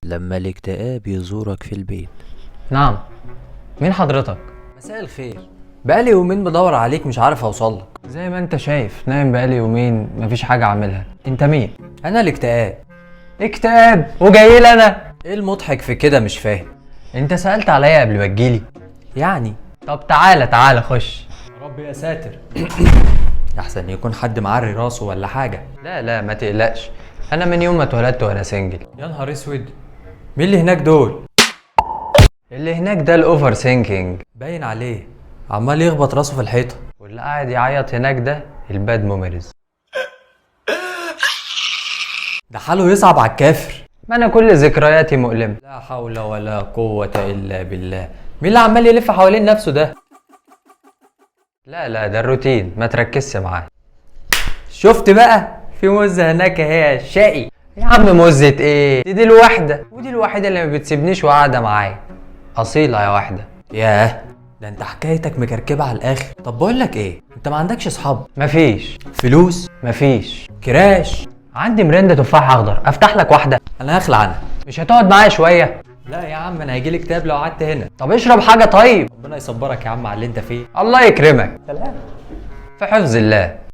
لما الاكتئاب يزورك في البيت. نعم. مين حضرتك؟ مساء الخير. بقالي يومين بدور عليك مش عارف اوصلك. زي ما انت شايف نايم بقالي يومين مفيش حاجة اعملها. انت مين؟ انا الاكتئاب. اكتئاب وجاي لي انا؟ ايه المضحك في كده مش فاهم؟ انت سألت عليا قبل ما تجيلي؟ يعني طب تعالى خش. يا رب يا ساتر. احسن يكون حد معري راسه ولا حاجه. لا ما تقلقش، انا من يوم ما اتولدت وانا سنجل. يا نهار اسود، مين اللي هناك دول؟ اللي هناك ده الاوفر ثينكينج، باين عليه عمال يخبط راسه في الحيطه. واللي قاعد يعيط هناك ده الباد ميموريز. ده حاله يصعب على الكافر. ما انا كل ذكرياتي مؤلمة. لا حول ولا قوه الا بالله. مين اللي عمال يلف حوالين نفسه ده؟ لا ده الروتين، ما تركزش معاه. شفت بقى، في موزه هناك اهي شقي. يا عم مزة ايه دي الوحدة، ودي الوحيدة اللي ما بتسيبنيش وقاعدة معايا. اصيلة يا واحدة. ياه، ده انت حكايتك مكركبه على الاخر. طب بقول لك ايه، انت ما عندكش اصحاب؟ مفيش. فلوس؟ مفيش. كراش؟ عندي مرندة تفاح اخضر، افتح لك واحدة؟ انا هخلع عنها. مش هتقعد معايا شوية؟ لا يا عم، انا هيجيلي كتاب لو قعدت هنا. طب اشرب حاجة طيب. ربنا يصبرك يا عم على اللي انت فيه. الله يكرمك. في حفظ الله.